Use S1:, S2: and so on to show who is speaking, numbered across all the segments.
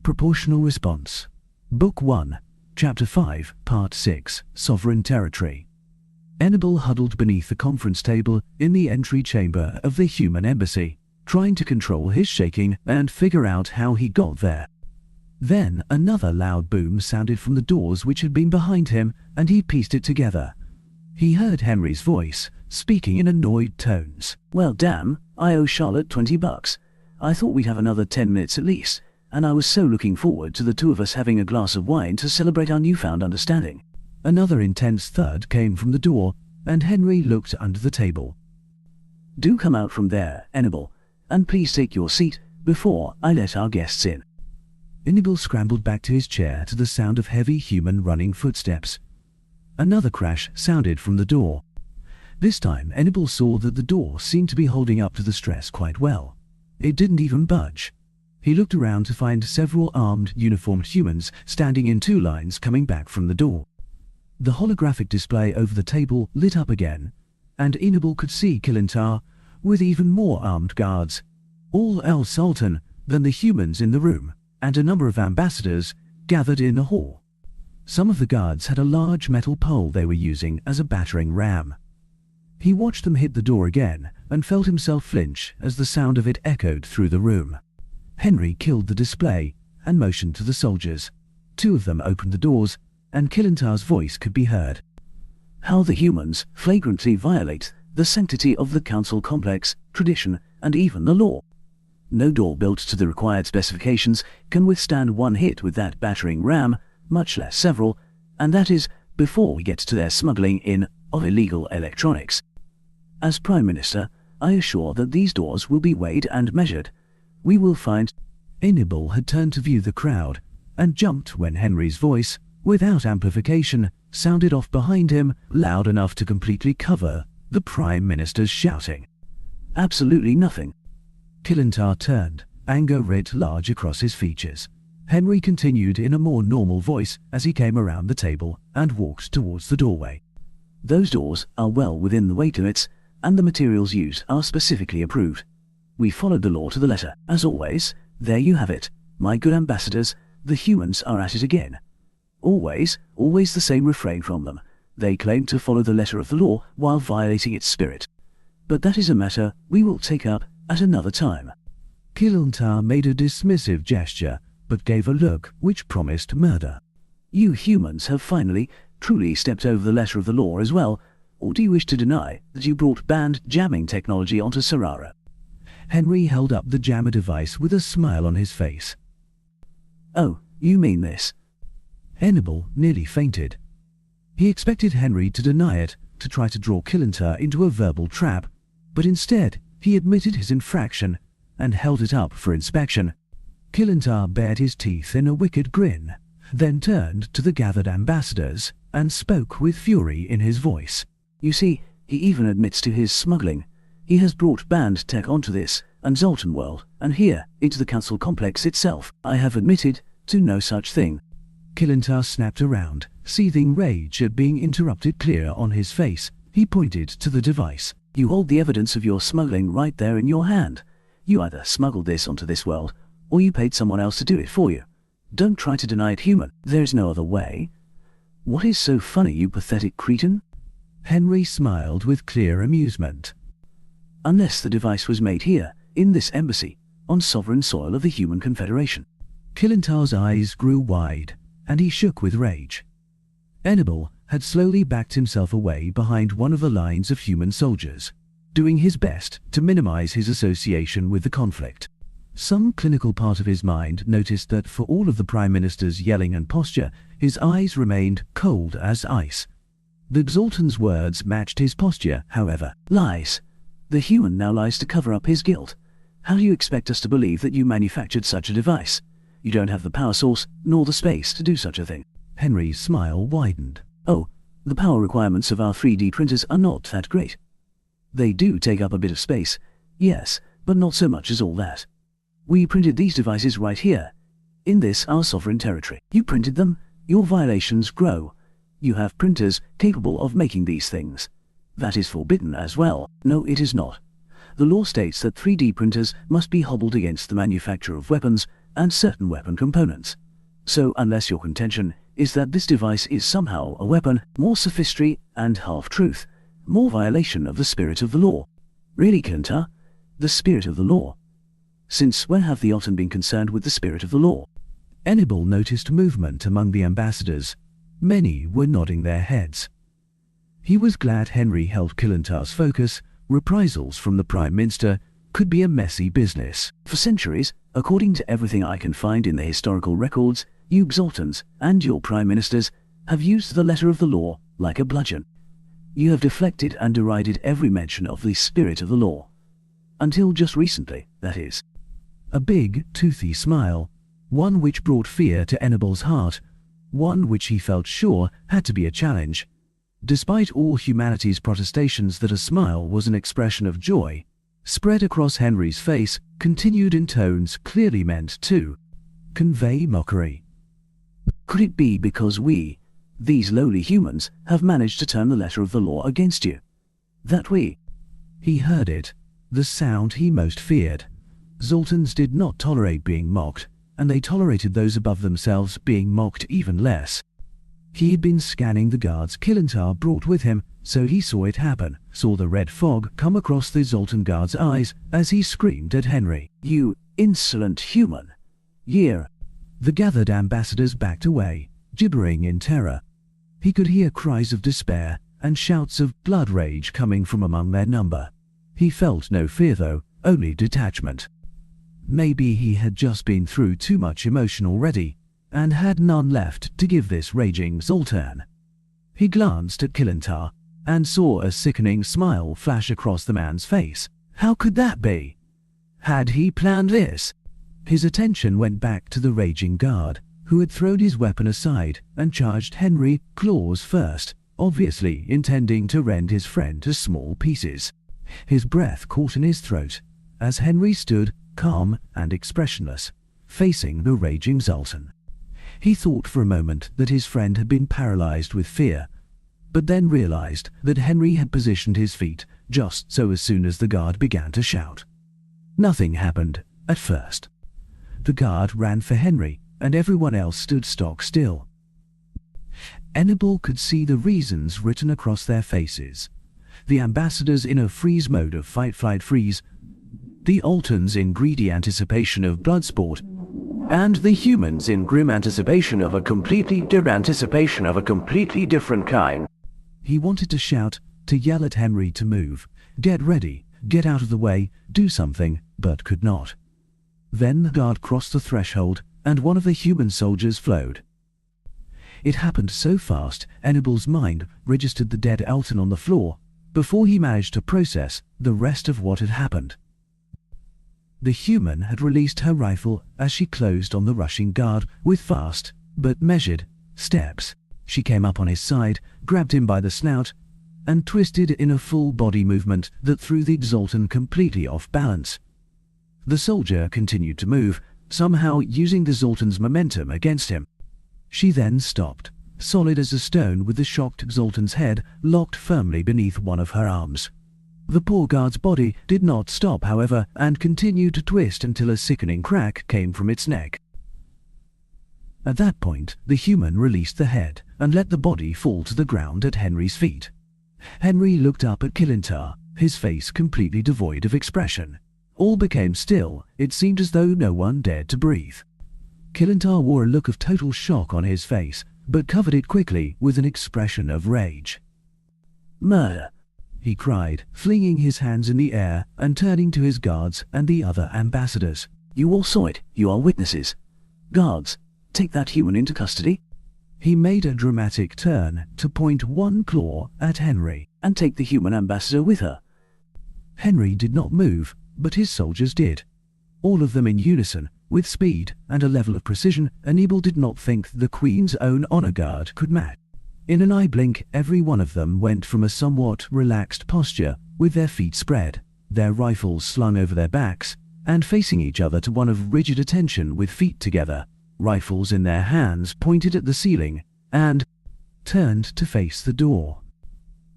S1: Proportional Response. Book 1, Chapter 5, Part 6, Sovereign Territory. Hannibal huddled beneath the conference table in the entry chamber of the human embassy, trying to control his shaking and figure out how he got there. Then another loud boom sounded from the doors which had been behind him, and he pieced it together. He heard Henry's voice, speaking in annoyed tones.
S2: "Well, damn, I owe Charlotte $20. I thought we'd have another 10 minutes at least, and I was so looking forward to the two of us having a glass of wine to celebrate our newfound understanding."
S1: Another intense thud came from the door, and Henry looked under the table.
S2: "Do come out from there, Hannibal, and please take your seat before I let our guests in."
S1: Hannibal scrambled back to his chair to the sound of heavy human running footsteps. Another crash sounded from the door. This time Hannibal saw that the door seemed to be holding up to the stress quite well. It didn't even budge. He looked around to find several armed, uniformed humans standing in two lines coming back from the door. The holographic display over the table lit up again, and Hannibal could see Kilintar with even more armed guards, all else Sultan than the humans in the room, and a number of ambassadors gathered in the hall. Some of the guards had a large metal pole they were using as a battering ram. He watched them hit the door again and felt himself flinch as the sound of it echoed through the room. Henry killed the display and motioned to the soldiers. Two of them opened the doors, and Kilintar's voice could be heard.
S2: "How the humans flagrantly violate the sanctity of the council complex, tradition, and even the law. No door built to the required specifications can withstand one hit with that battering ram, much less several, and that is before we get to their smuggling in of illegal electronics. As Prime Minister, I assure that these doors will be weighed and measured. We will find—"
S1: Hannibal had turned to view the crowd, and jumped when Henry's voice, without amplification, sounded off behind him, loud enough to completely cover the Prime Minister's shouting.
S2: "Absolutely nothing."
S1: Kilintar turned, anger writ large across his features. Henry continued in a more normal voice as he came around the table and walked towards the doorway.
S2: "Those doors are well within the weight limits, and the materials used are specifically approved. We followed the law to the letter. As always, there you have it, my good ambassadors, the humans are at it again. Always the same refrain from them. They claim to follow the letter of the law while violating its spirit. But that is a matter we will take up at another time."
S1: Kilintar made a dismissive gesture, but gave a look which promised murder.
S2: "You humans have finally, truly stepped over the letter of the law as well, or do you wish to deny that you brought banned jamming technology onto Sarara?"
S1: Henry held up the jammer device with a smile on his face.
S2: "Oh, you mean this?"
S1: Hannibal nearly fainted. He expected Henry to deny it, to try to draw Kilintar into a verbal trap, but instead he admitted his infraction and held it up for inspection. Kilintar bared his teeth in a wicked grin, then turned to the gathered ambassadors and spoke with fury in his voice.
S2: "You see, he even admits to his smuggling. He has brought banned tech onto this and Zoltan world, and here, into the council complex itself. I have admitted to no such thing."
S1: Kilintar snapped around, seething rage at being interrupted clear on his face. He pointed to the device.
S2: "You hold the evidence of your smuggling right there in your hand. You either smuggled this onto this world, or you paid someone else to do it for you. Don't try to deny it human. There is no other way. What is so funny, you pathetic cretin?"
S1: Henry smiled with clear amusement.
S2: "Unless the device was made here, in this embassy, on sovereign soil of the Human Confederation."
S1: Kilintar's eyes grew wide, and he shook with rage. Hannibal had slowly backed himself away behind one of the lines of human soldiers, doing his best to minimize his association with the conflict. Some clinical part of his mind noticed that for all of the Prime Minister's yelling and posture, his eyes remained cold as ice. The Zoltan's words matched his posture, however.
S2: "Lies. The human now lies to cover up his guilt. How do you expect us to believe that you manufactured such a device? You don't have the power source, nor the space to do such a thing."
S1: Henry's smile widened.
S2: "Oh, the power requirements of our 3D printers are not that great. They do take up a bit of space, yes, but not so much as all that. We printed these devices right here, in this our sovereign territory. You printed them, your violations grow. You have printers capable of making these things. That is forbidden as well." "No, it is not. The law states that 3D printers must be hobbled against the manufacture of weapons and certain weapon components. So unless your contention is that this device is somehow a weapon, more sophistry and half-truth, more violation of the spirit of the law. Really, Killentar? The spirit of the law? Since when have the Alton been concerned with the spirit of the law?
S1: Hannibal noticed movement among the ambassadors. Many were nodding their heads. He was glad Henry held Killentar's focus. Reprisals from the Prime Minister could be a messy business.
S2: For centuries, according to everything I can find in the historical records, you Zoltans and your Prime Ministers have used the letter of the law like a bludgeon. You have deflected and derided every mention of the spirit of the law. Until just recently, that is.
S1: A big, toothy smile, one which brought fear to Hannibal's heart, one which he felt sure had to be a challenge. Despite all humanity's protestations that a smile was an expression of joy, spread across Henry's face, continued in tones clearly meant to convey mockery.
S2: Could it be because we, these lowly humans, have managed to turn the letter of the law against you? That we?
S1: He heard it, the sound he most feared. Zoltans did not tolerate being mocked, and they tolerated those above themselves being mocked even less. He had been scanning the guards Killentar brought with him, so he saw it happen, saw the red fog come across the Zoltan guard's eyes as he screamed at Henry.
S2: You insolent human! Year!
S1: The gathered ambassadors backed away, gibbering in terror. He could hear cries of despair and shouts of blood rage coming from among their number. He felt no fear though, only detachment. Maybe he had just been through too much emotion already, and had none left to give this raging Zoltan. He glanced at Killentar, and saw a sickening smile flash across the man's face. How could that be? Had he planned this? His attention went back to the raging guard, who had thrown his weapon aside and charged Henry, claws first, obviously intending to rend his friend to small pieces. His breath caught in his throat, as Henry stood, calm and expressionless, facing the raging Zoltan. He thought for a moment that his friend had been paralyzed with fear, but then realized that Henry had positioned his feet just so as soon as the guard began to shout. Nothing happened, at first. The guard ran for Henry, and everyone else stood stock still. Hannibal could see the reasons written across their faces. The ambassadors in a freeze mode of fight-flight-freeze, the Altons in greedy anticipation of bloodsport, and the humans in grim anticipation of a completely different kind. He wanted to shout, to yell at Henry to move, get ready, get out of the way, do something, but could not. Then the guard crossed the threshold, and one of the human soldiers flowed. It happened so fast, Hannibal's mind registered the dead Alton on the floor, before he managed to process the rest of what had happened. The human had released her rifle as she closed on the rushing guard with fast, but measured, steps. She came up on his side, grabbed him by the snout, and twisted in a full body movement that threw the Zoltan completely off balance. The soldier continued to move, somehow using the Zoltan's momentum against him. She then stopped, solid as a stone with the shocked Zoltan's head locked firmly beneath one of her arms. The poor guard's body did not stop, however, and continued to twist until a sickening crack came from its neck. At that point, the human released the head and let the body fall to the ground at Henry's feet. Henry looked up at Killentar, his face completely devoid of expression. All became still. It seemed as though no one dared to breathe. Killentar wore a look of total shock on his face, but covered it quickly with an expression of rage.
S2: Murder!
S1: He cried, flinging his hands in the air and turning to his guards and the other ambassadors.
S2: You all saw it. You are witnesses. Guards, take that human into custody.
S1: He made a dramatic turn to point one claw at Henry.
S2: And take the human ambassador with her.
S1: Henry did not move, but his soldiers did. All of them in unison, with speed and a level of precision Hannibal did not think the Queen's own honor guard could match. In an eye blink, every one of them went from a somewhat relaxed posture, with their feet spread, their rifles slung over their backs, and facing each other to one of rigid attention with feet together, rifles in their hands pointed at the ceiling, and turned to face the door.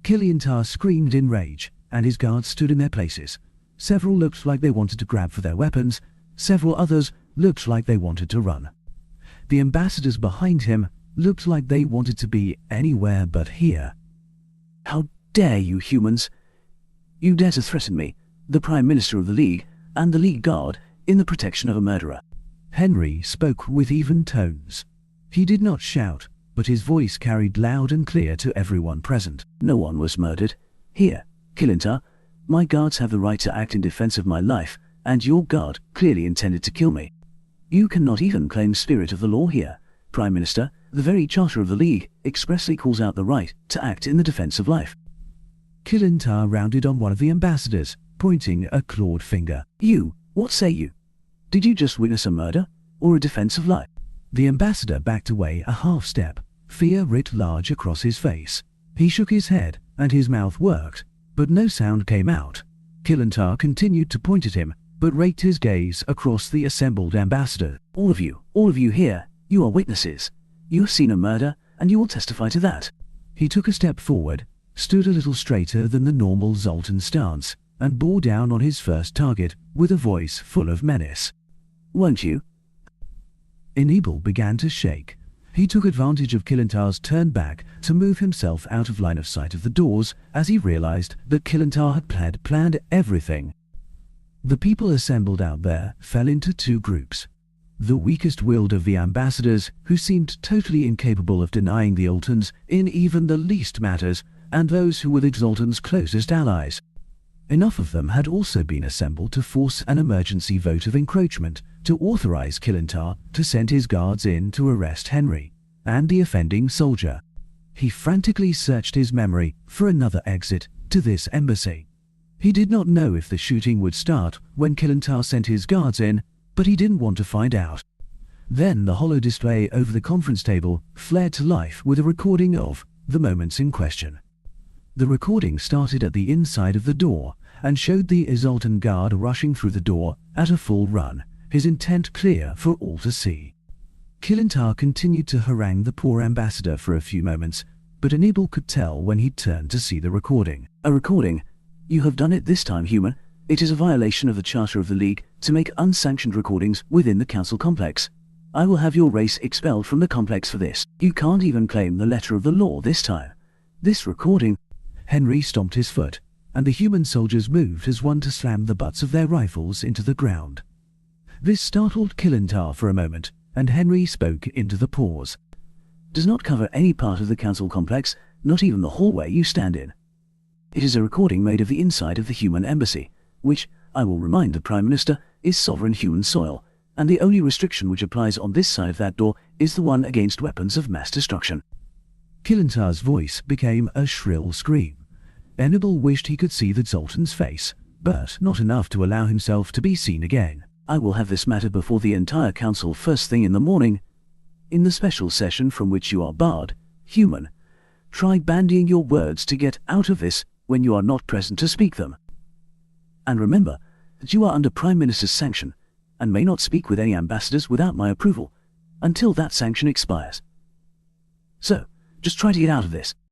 S1: Killentar screamed in rage, and his guards stood in their places. Several looked like they wanted to grab for their weapons, several others looked like they wanted to run. The ambassadors behind him looked like they wanted to be anywhere but here.
S2: How dare you humans? You dare to threaten me, the Prime Minister of the League, and the League Guard, in the protection of a murderer.
S1: Henry spoke with even tones. He did not shout, but his voice carried loud and clear to everyone present.
S2: No one was murdered. Here, Kilintar, my guards have the right to act in defense of my life, and your guard clearly intended to kill me. You cannot even claim spirit of the law here, Prime Minister. The very Charter of the League expressly calls out the right to act in the defense of life.
S1: Kilintar rounded on one of the ambassadors, pointing a clawed finger.
S2: You, what say you? Did you just witness a murder, or a defense of life?
S1: The ambassador backed away a half step, fear writ large across his face. He shook his head, and his mouth worked, but no sound came out. Kilintar continued to point at him, but raked his gaze across the assembled ambassador.
S2: All of you here, you are witnesses. You have seen a murder, and you will testify to that.
S1: He took a step forward, stood a little straighter than the normal Zoltan stance, and bore down on his first target with a voice full of menace.
S2: Won't you?
S1: Enebel began to shake. He took advantage of Kilintar's turn back to move himself out of line of sight of the doors as he realized that Kilintar had planned everything. The people assembled out there fell into two groups. The weakest-willed of the ambassadors, who seemed totally incapable of denying the Zoltans in even the least matters, and those who were the Zoltans' closest allies. Enough of them had also been assembled to force an emergency vote of encroachment to authorize Kilintar to send his guards in to arrest Henry and the offending soldier. He frantically searched his memory for another exit to this embassy. He did not know if the shooting would start when Kilintar sent his guards in, but he didn't want to find out. Then the hollow display over the conference table flared to life with a recording of the moments in question. The recording started at the inside of the door and showed the Zoltan guard rushing through the door at a full run, his intent clear for all to see. Kilintar continued to harangue the poor ambassador for a few moments, but Enebel could tell when he turned to see the recording.
S2: A recording? You have done it this time, human. It is a violation of the Charter of the League to make unsanctioned recordings within the Council complex. I will have your race expelled from the complex for this. You can't even claim the letter of the law this time. This recording...
S1: Henry stomped his foot, and the human soldiers moved as one to slam the butts of their rifles into the ground. This startled Kilintar for a moment, and Henry spoke into the pause.
S2: Does not cover any part of the Council complex, not even the hallway you stand in. It is a recording made of the inside of the human embassy, which, I will remind the Prime Minister, is sovereign human soil, and the only restriction which applies on this side of that door is the one against weapons of mass destruction.
S1: Kilintar's voice became a shrill scream. Enebel wished he could see the Zoltan's face, but not enough to allow himself to be seen again.
S2: I will have this matter before the entire Council first thing in the morning. In the special session from which you are barred, human, try bandying your words to get out of this when you are not present to speak them. And remember that you are under Prime Minister's sanction, and may not speak with any ambassadors without my approval, until that sanction expires. So, just try to get out of this.